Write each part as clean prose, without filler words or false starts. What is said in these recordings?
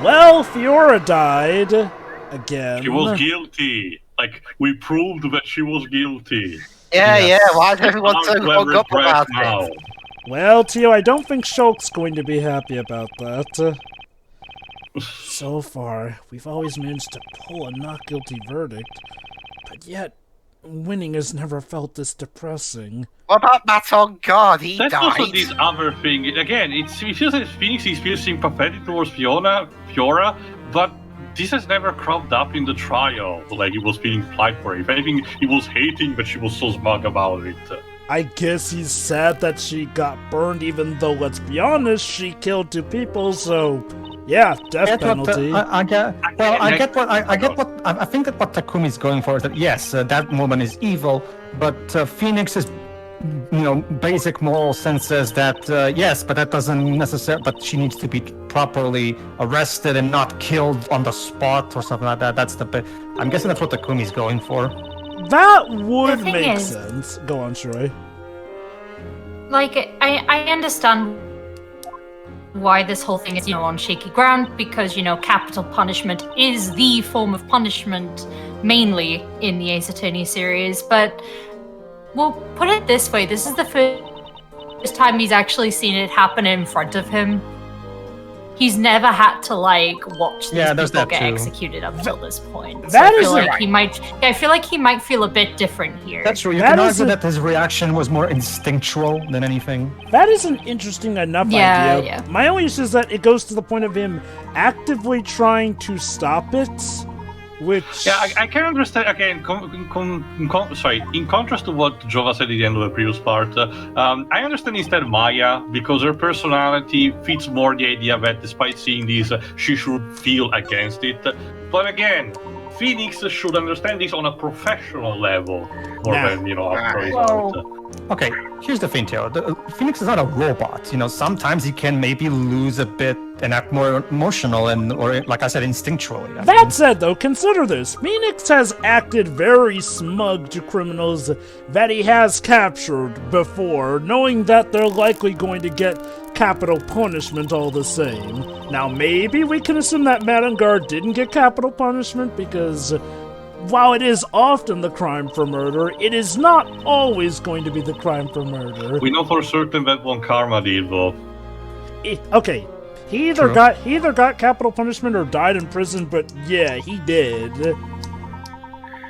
Well, Fiora died again. She was guilty. Like, we proved that she was guilty. Yeah, why is everyone so hung up about it? Well, Tio, I don't think Shulk's going to be happy about that. So far, we've always managed to pull a not guilty verdict, but yet, winning has never felt this depressing. What about Matt on guard? He That's died. also this other thing. Again, it feels like Phoenix is feeling sympathetic towards Fiora, but this has never cropped up in the trial. Like, he was feeling plight for it. If anything, he was hating that she was so smug about it. I guess he's sad that she got burned, even though, let's be honest, she killed 2 people, so yeah, death penalty. I think that what Takumi's going for is that yes, that woman is evil, but Phoenix's, basic moral sense says that yes, but that doesn't necessarily. But she needs to be properly arrested and not killed on the spot or something like that. That's the bit. I'm guessing that's what Takumi's going for. That would make sense. Go on, Shroi. Like, I understand why this whole thing is, on shaky ground, because, capital punishment is the form of punishment mainly in the Ace Attorney series, but we'll put it this way, this is the first time he's actually seen it happen in front of him. He's never had to, watch these people get executed up till this point. So I feel like he might feel a bit different here. That's true. You can argue that his reaction was more instinctual than anything. That is an interesting enough idea. Yeah. My only issue is that it goes to the point of him actively trying to stop it, which... Yeah, I can understand, again, in contrast to what Jovah said at the end of the previous part, I understand instead Maya, because her personality fits more the idea that despite seeing this, she should feel against it. But again, Phoenix should understand this on a professional level, more than, after result. Okay, here's the thing, Theo. Phoenix is not a robot. Sometimes he can maybe lose a bit and act more emotional or, like I said, instinctually. That said, though, consider this. Phoenix has acted very smug to criminals that he has captured before, knowing that they're likely going to get capital punishment all the same. Now, maybe we can assume that Madangar didn't get capital punishment because... while it is often the crime for murder, it is not always going to be the crime for murder. We know for certain that one Karma did, though. Okay, he either got capital punishment or died in prison, but yeah, he did.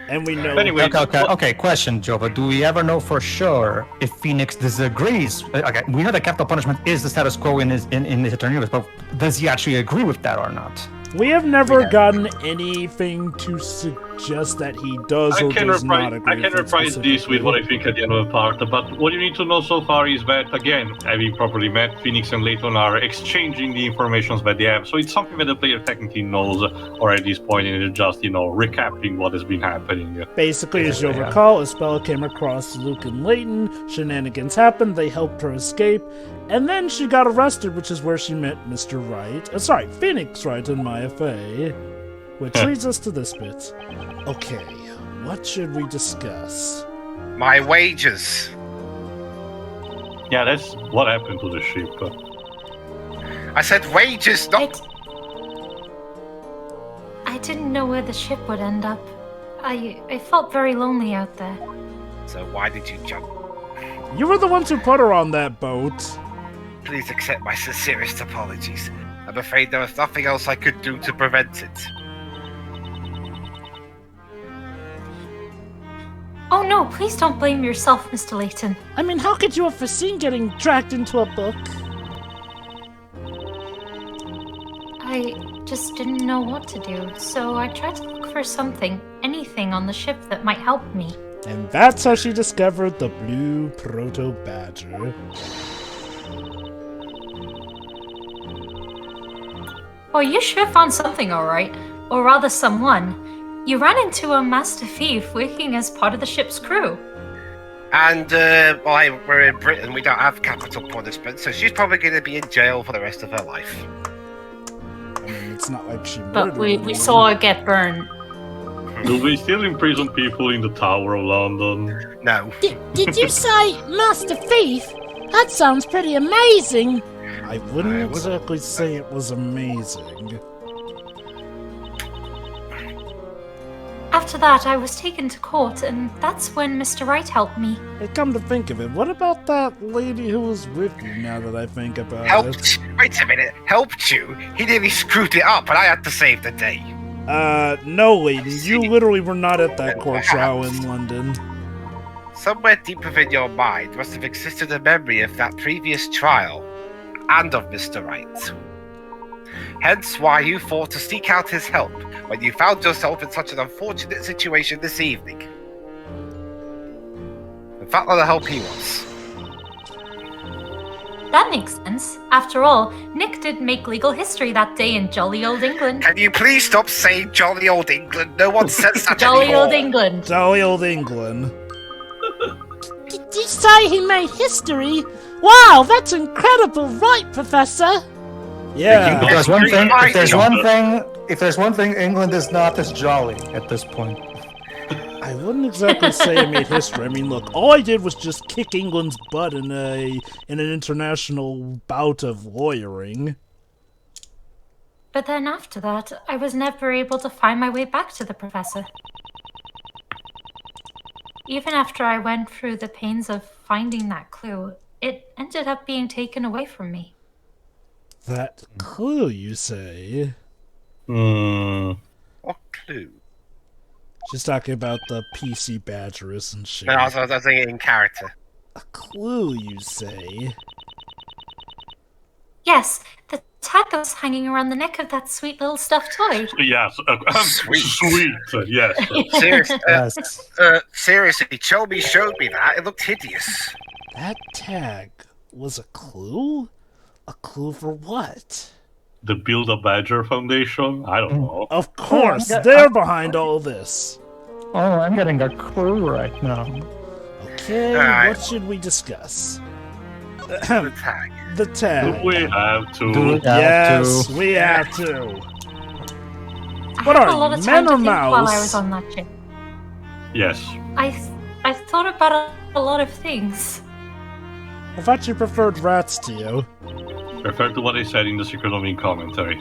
And we know. Anyway, okay. Question, Jovah. Do we ever know for sure if Phoenix disagrees? Okay, we know that capital punishment is the status quo in his attorney list, but does he actually agree with that or not? We have never gotten anything to suggest that he does or does not agree. I can reprise this with what I think at the end of the part, but what you need to know so far is that, again, having properly met, Phoenix and Layton are exchanging the information that they have, so it's something that the player technically knows already at this point, and it's just, recapping what has been happening. Basically, as you'll recall, Espella came across Luke and Layton, shenanigans happened, they helped her escape, and then she got arrested, which is where she met Mr. Wright. Phoenix Wright and Maya Fey. Which leads us to this bit. Okay, what should we discuss? My wages. Yeah, that's what happened to the ship. I said wages, not... I didn't know where the ship would end up. I felt very lonely out there. So why did you jump? You were the ones who put her on that boat. Please accept my sincerest apologies. I'm afraid there was nothing else I could do to prevent it. Oh no, please don't blame yourself, Mr. Layton. I mean, how could you have foreseen getting dragged into a book? I just didn't know what to do, so I tried to look for something, anything on the ship that might help me. And that's how she discovered the blue proto-badger. Oh, you sure found something, alright. Or rather, someone. You ran into a master thief working as part of the ship's crew. And, we're in Britain, we don't have capital punishment, so she's probably going to be in jail for the rest of her life. I mean, it's not like she murdered But we saw her get burned. Do we still imprison people in the Tower of London? No. Did you say master thief? That sounds pretty amazing. I wouldn't exactly say it was amazing. After that, I was taken to court, and that's when Mr. Wright helped me. Hey, come to think of it, what about that lady who was with you, now that I think about it? Helped? Wait a minute. Helped you? He nearly screwed it up, and I had to save the day. No, Layton, you literally were not at that court trial in London. Somewhere deep within your mind must have existed a memory of that previous trial, and of Mr. Wright. Hence why you thought to seek out his help when you found yourself in such an unfortunate situation this evening. In fact, what the help he was. That makes sense. After all, Nick did make legal history that day in jolly old England. Can you please stop saying jolly old England? No one says that Jolly anymore. old England. Jolly old England. Did you say he made history? Wow, that's incredible, right, Professor? Yeah. If there's one thing England is not, it's jolly at this point. I wouldn't exactly say I made history. I mean, look, all I did was just kick England's butt in an international bout of lawyering. But then after that, I was never able to find my way back to the professor. Even after I went through the pains of finding that clue, it ended up being taken away from me. That clue, you say? What clue? She's talking about the PC Badgeress and shit. No, I was thinking in character. A clue, you say? Yes, the tag that was hanging around the neck of that sweet little stuffed toy. Yes, sweet, yes. Seriously, Yes. seriously, Chelby showed me that. It looked hideous. That tag was a clue? A clue for what? The Build a Badger Foundation? I don't know. Of course, yeah, they're behind all this. Oh, I'm getting a clue right now. Okay, Alright. what should we discuss? The tag. The tag. We have to. Do it. Yes, to. we have to. I What had are a lot you, of men time to or think while I mouse? was on that ship. Yes. I thought about a lot of things. I thought you preferred rats to you. Refer to what I said in the Secret Domain commentary.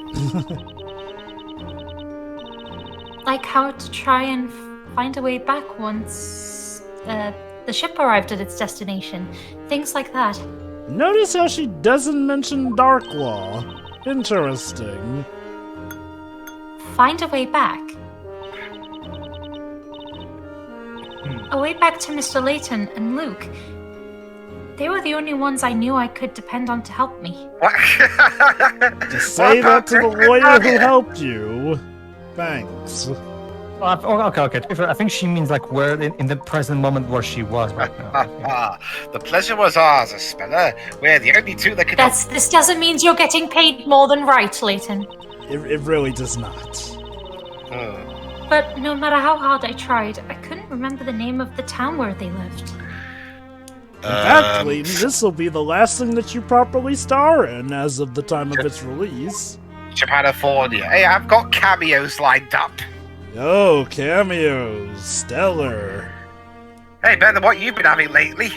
Like how to try and find a way back once the ship arrived at its destination. Things like that. Notice how she doesn't mention Dark Law. Interesting. Find a way back. A way back to Mr. Layton and Luke. They were the only ones I knew I could depend on to help me. What? Just say that to the lawyer who helped you. Thanks. Okay. I think she means like where in the present moment where she was right now. The pleasure was ours, Espella. We're the only two that can. This doesn't mean you're getting paid more than right, Layton. It really does not. But no matter how hard I tried, I couldn't remember the name of the town where they lived. In fact, Layton, this will be the last thing that you properly star in as of the time of its release. Japanifornia. Hey, I've got cameos lined up. Oh, cameos. Stellar. Hey, better than what you've been having lately.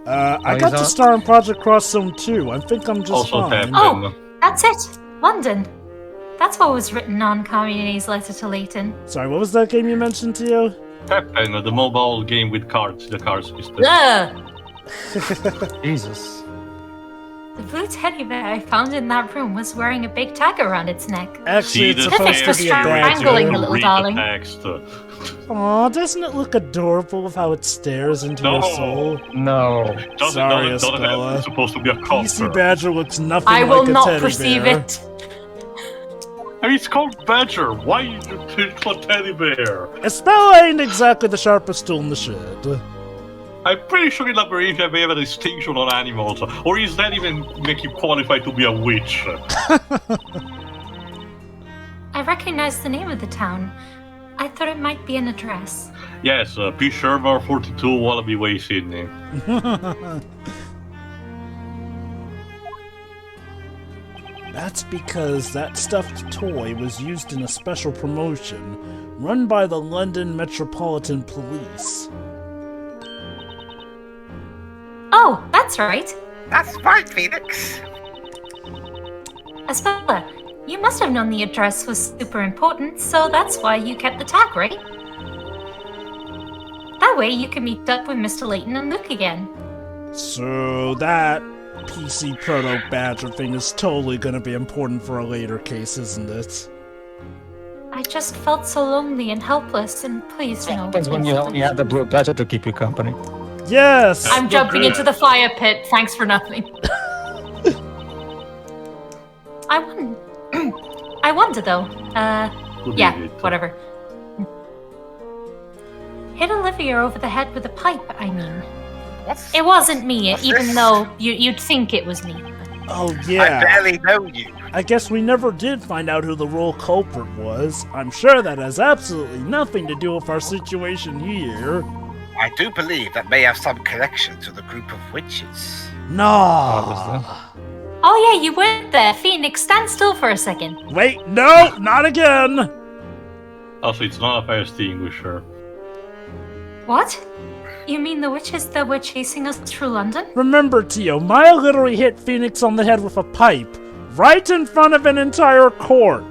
I got to star in Project Cross Zone 2. I think I'm just Also fine. Pep. Oh, that's it! London. That's what was written on Carmine's letter to Layton. Sorry, what was that game you mentioned, Tio? Peppen, the mobile game with cards. The cards system. Ugh! Jesus. The blue teddy bear I found in that room was wearing a big tag around its neck. Actually, it's the supposed to text be a was badger. strangling the little Read darling. The text. Aw, doesn't it look adorable with how it stares into your soul? No. Sorry, doesn't Espella. it's supposed to be a PC coaster. Badger looks nothing I like will a not teddy perceive bear. it. I mean, it's called Badger. Why you pick a teddy bear? Espella ain't exactly the sharpest tool in the shed. I'm pretty sure in Labyrinthia we have a distinction on animals. Or is that even make you qualified to be a witch? I recognized the name of the town. I thought it might be an address. Yes, P. Shermer 42 Wallaby Way, Sydney. That's because that stuffed toy was used in a special promotion run by the London Metropolitan Police. Oh, that's right. That's right, Phoenix. Espella, you must have known the address was super important, so that's why you kept the tag, right? That way you can meet up with Mr. Layton and Luke again. So that PC Proto Badger thing is totally gonna be important for a later case, isn't it? I just felt so lonely and helpless, and please, no. Happens when you only have the blue badger to keep you company. Yes! I'm jumping into the fire pit. Thanks for nothing. I wonder though. Yeah, whatever. Hit Olivia over the head with a pipe, I mean. It wasn't me, even though you'd think it was me. Oh, yeah. I barely know you. I guess we never did find out who the real culprit was. I'm sure that has absolutely nothing to do with our situation here. I do believe that may have some connection to the group of witches. No. Oh yeah, you went there. Phoenix, stand still for a second. Wait, no, not again. Also, it's not a fire extinguisher. What? You mean the witches that were chasing us through London? Remember, Tio, Maya literally hit Phoenix on the head with a pipe, right in front of an entire court.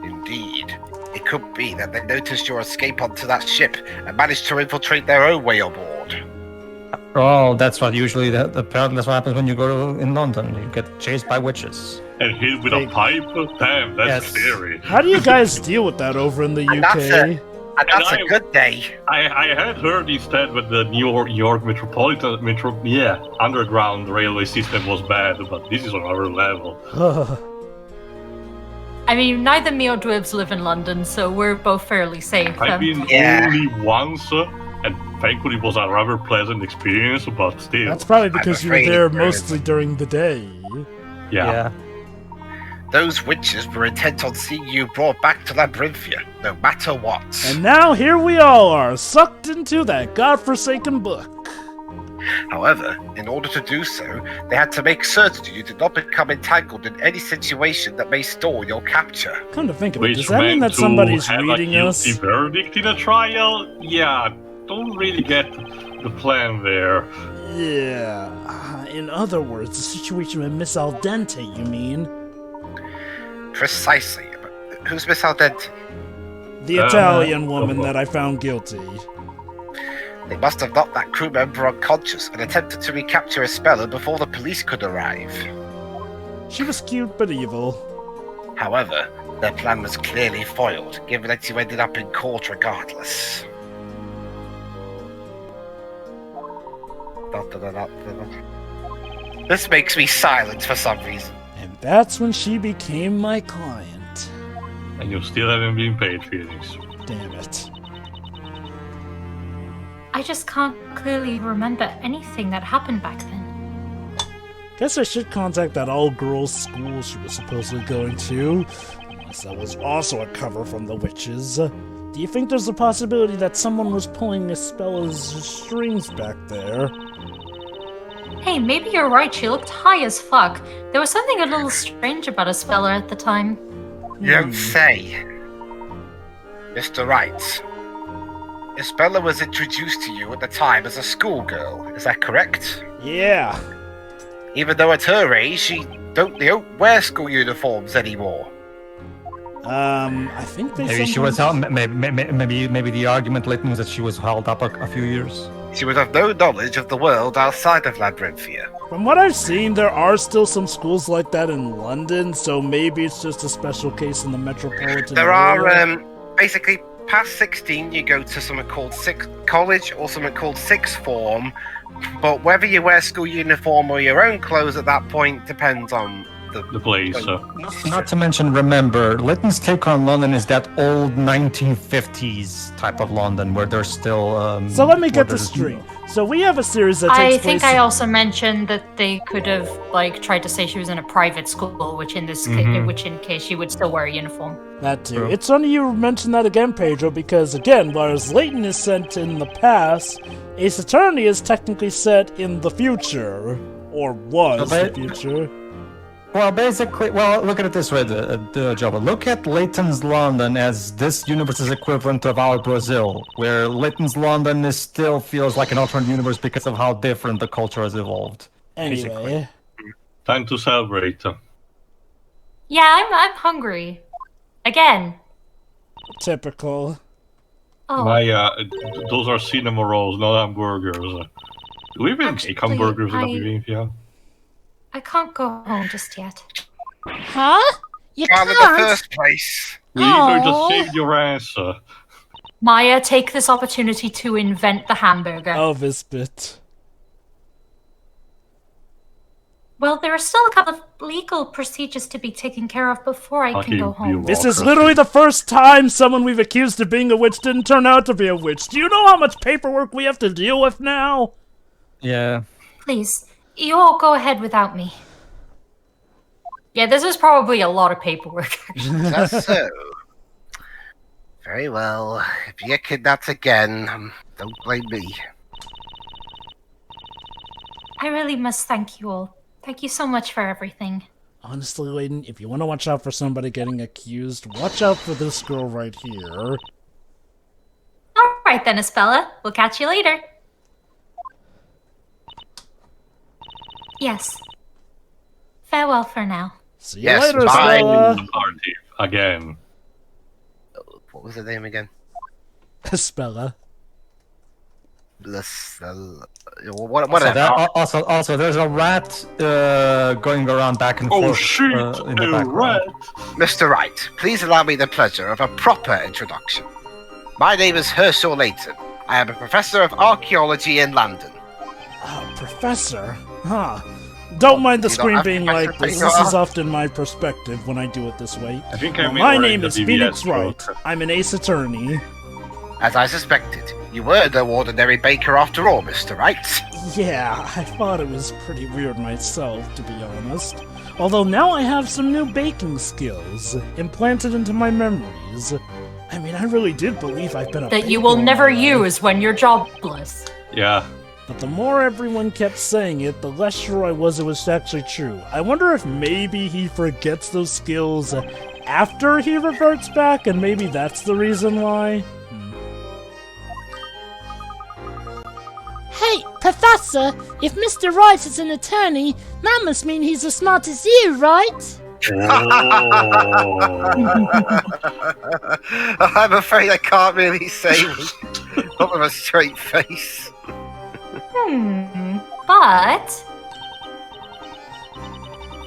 Indeed. It could be that they noticed your escape onto that ship and managed to infiltrate their own way aboard. Oh, that's what usually apparently that's what happens when you go in London. You get chased by witches. And hit with a pipe? Damn, that's Yes. scary. How do you guys deal with that over in the And UK? that's a good day. I had heard instead that the New York underground railway system was bad, but this is on another level. I mean, neither me or Dwibs live in London, so we're both fairly safe. I've been only once, and thankfully it was a rather pleasant experience, but still. That's probably because you were afraid there it mostly during the day. Yeah. Those witches were intent on seeing you brought back to Labyrinthia, no matter what. And now here we all are, sucked into that godforsaken book. However, in order to do so, they had to make certain you did not become entangled in any situation that may stall your capture. Come to think of it, Which does that mean meant that somebody's to have reading a us? guilty verdict in a trial? Yeah, don't really get the plan there. Yeah. In other words, the situation with Miss Al Dente, you mean? Precisely. But who's Miss Al Dente? The Italian woman that I found guilty. They must have knocked that crew member unconscious and attempted to recapture Espella before the police could arrive. She was cute but evil. However, their plan was clearly foiled, given that you ended up in court regardless. This makes me silent for some reason. And that's when she became my client. And you still haven't been paid, Phoenix. Damn it. I just can't clearly remember anything that happened back then. Guess I should contact that all-girls school she was supposedly going to. Unless that was also a cover from the witches. Do you think there's a possibility that someone was pulling Espella's strings back there? Hey, maybe you're right, she looked high as fuck. There was something a little strange about Espella at the time. You don't say. Mr. Wright. Espella was introduced to you at the time as a schoolgirl, is that correct? Yeah. Even though at her age, they don't wear school uniforms anymore. I think they Maybe she was maybe the argument Layton was that she was held up a few years. She would have no knowledge of the world outside of Labyrinthia. From what I've seen, there are still some schools like that in London, so maybe it's just a special case in the metropolitan There area. are, basically, past 16 you go to something called college or something called sixth form, but whether you wear school uniform or your own clothes at that point depends on The place. Not to mention, remember, Layton's take on London is that old 1950s type of London where there's still. So let me get where this there's- straight. So we have a series that takes I place. think I also mentioned that they could have tried to say she was in a private school, which in this which in case she would still wear a uniform. That too. True. It's funny you mentioned that again, Pedro, because again, whereas Layton is set in the past, Ace Attorney is technically set in the future, or was the future. Well, basically, look at it this way, Jovah. Look at Layton's London as this universe's equivalent of our Brazil, where Layton's London still feels like an alternate universe because of how different the culture has evolved. Anyway, Time to celebrate. Yeah, I'm hungry. Again. typical. Oh, Maya, those are cinema rolls, not hamburgers. Do we even make Actually, hamburgers in Abivia? I can't go home just yet. Huh? You Child in the can't? first place. We either just Aw. saved your answer. Maya, take this opportunity to invent the hamburger. Oh, this bit. Well, there are still a couple of legal procedures to be taken care of before I can Okay, go home. This is literally the first time someone we've accused of being a witch didn't turn out to be a witch. Do you know how much paperwork we have to deal with now? Yeah. Please, you all go ahead without me. Yeah, this is probably a lot of paperwork. That's so. Very well. If you get kidnapped again, don't blame me. I really must thank you all. Thank you so much for everything. Honestly, Layton, if you want to watch out for somebody getting accused, watch out for this girl right here. All right then, Espella. We'll catch you later. Yes. Farewell for now. See you Yes, later, bye. Espella. Party again. What was the name again? Espella. What So is that, also, there's a rat going around back and Oh forth shit, in the a background. rat! Mr. Wright, please allow me the pleasure of a proper introduction. My name is Herschel Layton. I am a professor of archaeology in London. Professor? Huh. Don't mind the You don't screen have being Professor like this. Baker? This is often my perspective when I do it this way. I think Well, I'm my in name the is VBS Phoenix Wright. joke. I'm an ace attorney. As I suspected, you were no ordinary baker after all, Mr. Wright. Yeah, I thought it was pretty weird myself, to be honest. Although now I have some new baking skills implanted into my memories. I mean, I really did believe I've been a That you baker will all never my life. use when you're jobless. Yeah. But the more everyone kept saying it, the less sure I was it was actually true. I wonder if maybe he forgets those skills after he reverts back, and maybe that's the reason why? Hey, Professor, if Mr. Wright is an attorney, that must mean he's as smart as you, right? Oh. I'm afraid I can't really say not with a straight face. But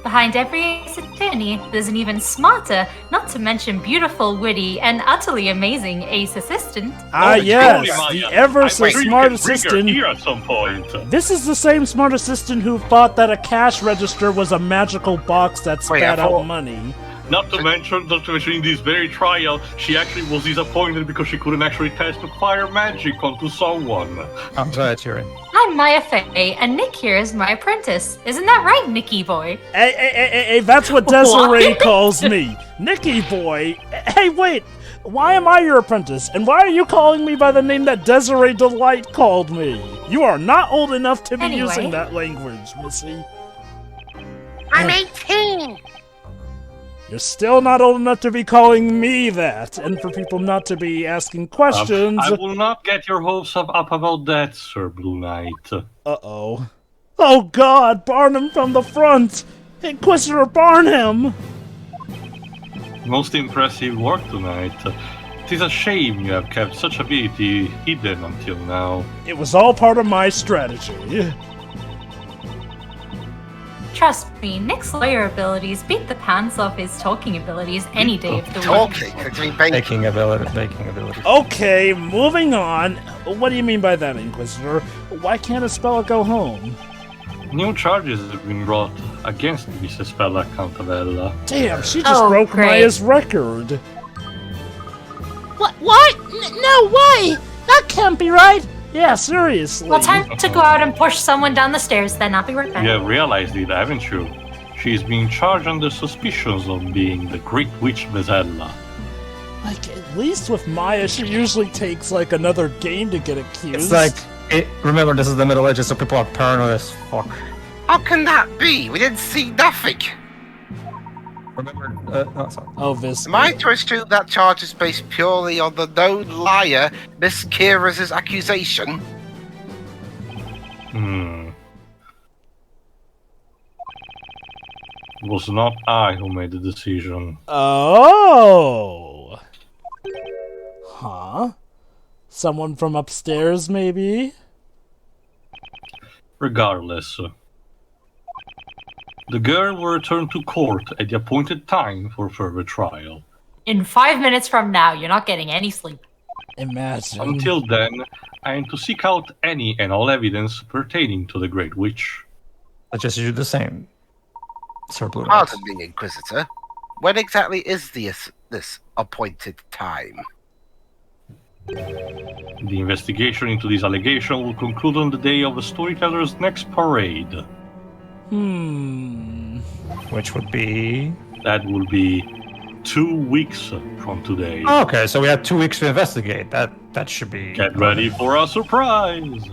behind every ace attorney, there's an even smarter, not to mention beautiful, witty, and utterly amazing ace assistant. Ah, yes, Totally, the Maya. ever so I'm sure you smart can bring her assistant. here at some point. This is the same smart assistant who thought that a cash register was a magical box that Wait, I spat out thought- money. Not to mention, in this very trial, she actually was disappointed because she couldn't actually test fire magic onto someone. I'm glad you're in. I'm Maya Fey, and Nick here is my apprentice. Isn't that right, Nicky boy? Hey, that's what Desiree calls me. Nicky boy. Hey, wait. Why am I your apprentice? And why are you calling me by the name that Desiree Delight called me? You are not old enough to be Anyway. using that language, Missy. I'm 18. You're still not old enough to be calling me that, and for people not to be asking questions. I will not get your hopes up about that, Sir Blue Knight. Uh-oh. Oh God, Barnum from the front! Inquisitor Barnum! Most impressive work tonight. It is a shame you have kept such ability hidden until now. It was all part of my strategy. Trust me, Nick's lawyer abilities beat the pants off his talking abilities any day of the week. Talking, doing baking. Baking ability. Okay, moving on. What do you mean by that, Inquisitor? Why can't Espella go home? New charges have been brought against Miss Espella Cantabella. Damn, she just Oh, broke great. Maya's record. What? No way! That can't be right! Yeah, seriously. Well, time to go out and push someone down the stairs, then I'll be right back. You have realized it, haven't you? She is being charged under suspicions of being the Great Witch Bezella. Like, at least with Maya, she usually takes, like, another game to get accused. It's like, remember, this is the Middle Ages, so people are paranoid as fuck. How can that be? We didn't see nothing. Remember, sorry. Oh, this. Am I to assume that charge is based purely on the known liar, Miss Kira's accusation? It was not I who made the decision. Oh! Huh? Someone from upstairs, maybe? Regardless, the girl will return to court at the appointed time for further trial. In 5 minutes from now, you're not getting any sleep. Imagine. Until then, I am to seek out any and all evidence pertaining to the Great Witch. I just do the same, Sir Blue Knight. Pardon me, Inquisitor. When exactly is this appointed time? The investigation into this allegation will conclude on the day of the storyteller's next parade. Which would be... That will be 2 weeks from today. Okay, so we have 2 weeks to investigate. That should be... Get ready for a surprise!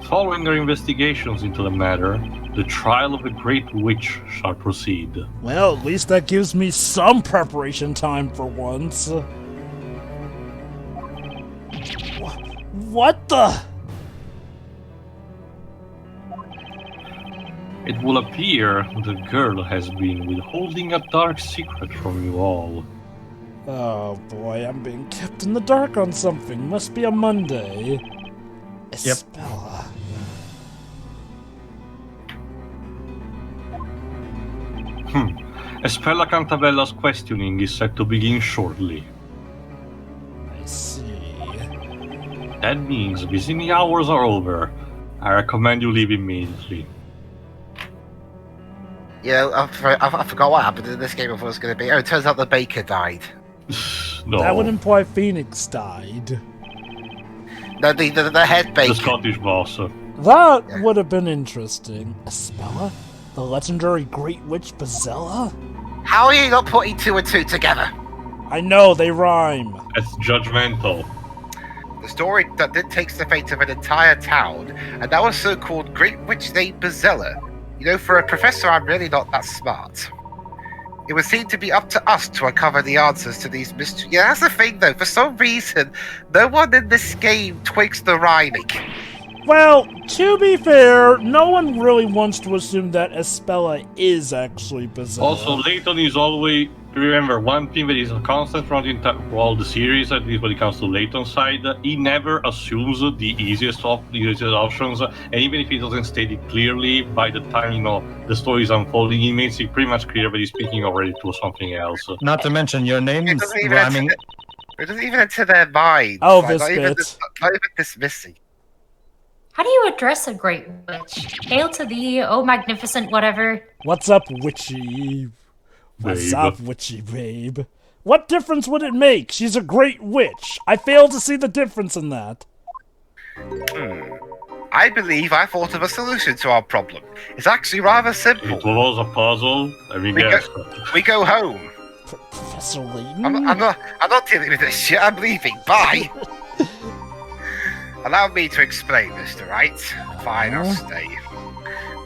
Following their investigations into the matter, the trial of the Great Witch shall proceed. Well, at least that gives me some preparation time for once. What the? It will appear the girl has been withholding a dark secret from you all. Oh boy, I'm being kept in the dark on something. Must be a Monday. Espella. Espella Cantabella's questioning is set to begin shortly. I see. That means visiting hours are over. I recommend you leave immediately. Yeah, I forgot what happened in this game before it was going to be. Oh, it turns out the baker died. No, That would imply Phoenix died. No, the head baker. the Scottish boss. That would have been interesting. Espella? The legendary Great Witch Bezella? How are you not putting 2 and 2 together? I know, they rhyme. That's judgmental. The story that did takes the fate of an entire town, and that was so-called Great Witch named Bezella. You know, for a professor, I'm really not that smart. It would seem to be up to us to uncover the answers to these mysteries. Yeah, that's the thing, though. For some reason, no one in this game twigs the rhyming. Well, to be fair, no one really wants to assume that Espella is actually Bezella. Also, Layton is always... Remember, one thing that is a constant throughout all the series, at least when it comes to Layton's side, he never assumes the easiest options, and even if he doesn't state it clearly, by the time, the story is unfolding, he makes it pretty much clear that he's speaking already to something else. Not to mention your name's It doesn't even rhyming. It doesn't even enter their minds. Oh, Like, this not even bit. not even dismissing. How do you address a great witch? Hail to thee, oh magnificent whatever. What's up, witchy? What's Babe. up, witchy babe? What difference would it make? She's a great witch. I fail to see the difference in that. I believe I thought of a solution to our problem. It's actually rather simple. It was a puzzle. I mean, We yes. We go home. Professor Layton? I'm not dealing with this shit. I'm leaving. Bye. Allow me to explain, Mr. Wright. Fine, I'll stay.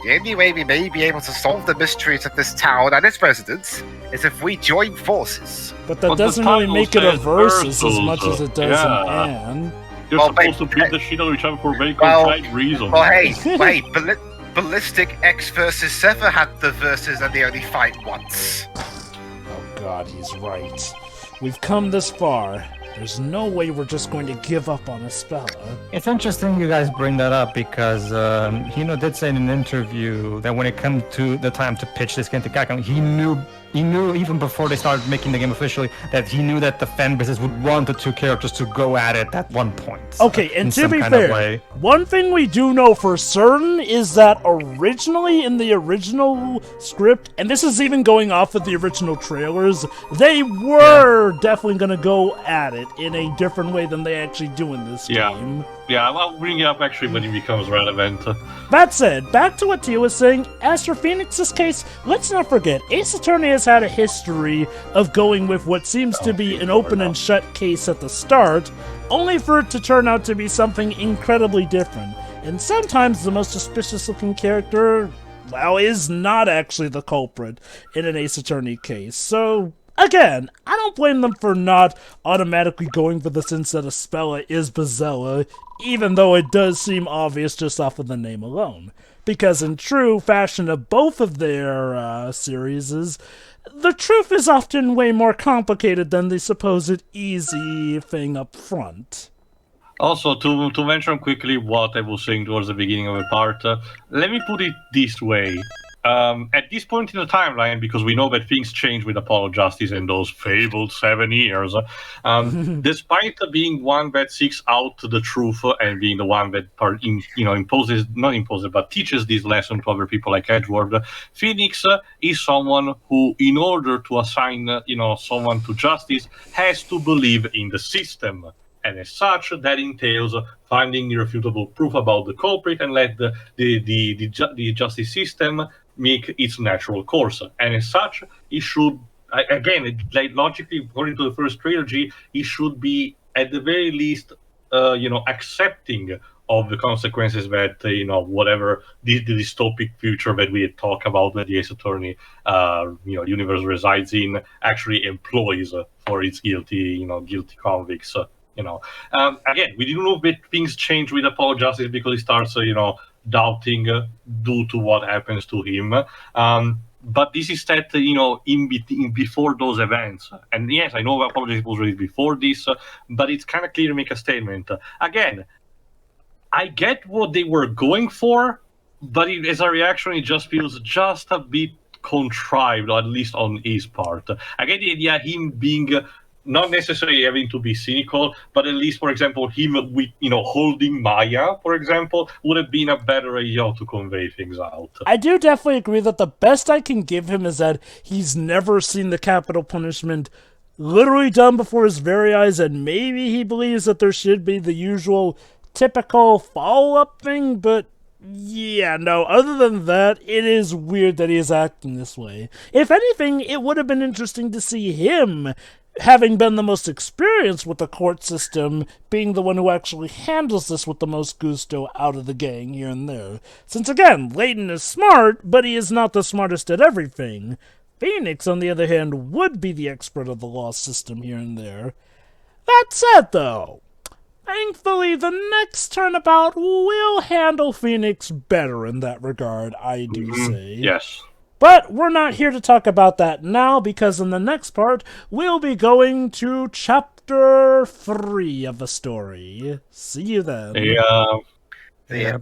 The only way we may be able to solve the mysteries of this town and its residents is if we join forces. But that But the doesn't really title make it a says versus as versus, much as it does yeah. an and. You're Well, supposed to wait, beat the shit out of each other for very well, concrete reasons. Well, hey, wait. Ballistic X versus Sever had the verses and they only fight once. Oh god, he's right. We've come this far. There's no way we're just going to give up on Espella. It's interesting you guys bring that up because Hino did say in an interview that when it comes to the time to pitch this game to Capcom, he knew even before they started making the game officially that he knew that the fan bases would want the 2 characters to go at it at one point. Okay, and in to some be kind of fair, way. one thing we do know for certain is that originally in the original script, and this is even going off of the original trailers, they were definitely going to go at it in a different way than they actually do in this game. Yeah, I'll bring it up actually when it becomes relevant. That said, back to what Tia was saying, as for Phoenix's case, let's not forget, Ace Attorney has had a history of going with what seems to be an open and shut case at the start, only for it to turn out to be something incredibly different. And sometimes the most suspicious looking character, well, is not actually the culprit in an Ace Attorney case. So, again, I don't blame them for not automatically going for the sense that Espella is Bezella, even though it does seem obvious just off of the name alone. Because in true fashion of both of their series, the truth is often way more complicated than the supposed easy thing up front. Also, to mention quickly what I was saying towards the beginning of the part, let me put it this way. At this point in the timeline, because we know that things change with Apollo Justice and those fabled 7 years, despite being one that seeks out the truth and being the one that not imposes, but teaches this lesson to other people like Edward, Phoenix is someone who, in order to assign someone to justice, has to believe in the system. And as such, that entails finding irrefutable proof about the culprit and let the justice system make its natural course. And as such, it should, again, logically, according to the first trilogy, it should be at the very least, accepting of the consequences that, whatever the dystopic future that we had talked about that the Ace Attorney, universe resides in, actually employs for its guilty convicts. Again, we didn't know that things change with Apollo Justice because he starts, doubting due to what happens to him. But this is set, in before those events. And yes, I know Apollo Justice was released before this, but it's kind of clear to make a statement. Again, I get what they were going for, but as a reaction, it just feels just a bit contrived, or at least on his part. I get the idea him being not necessarily having to be cynical, but at least, for example, him with holding Maya, for example, would have been a better idea to convey things out. I do definitely agree that the best I can give him is that he's never seen the capital punishment literally done before his very eyes, and maybe he believes that there should be the usual typical follow-up thing, but yeah, no, other than that, it is weird that he is acting this way. If anything, it would have been interesting to see him, having been the most experienced with the court system, being the one who actually handles this with the most gusto out of the gang here and there. Since again, Layton is smart, but he is not the smartest at everything. Phoenix, on the other hand, would be the expert of the law system here and there. That said, though, thankfully the next turnabout will handle Phoenix better in that regard, I do say. Yes. But we're not here to talk about that now, because in the next part, we'll be going to Chapter 3 of the story. See you then. Yeah. Yeah.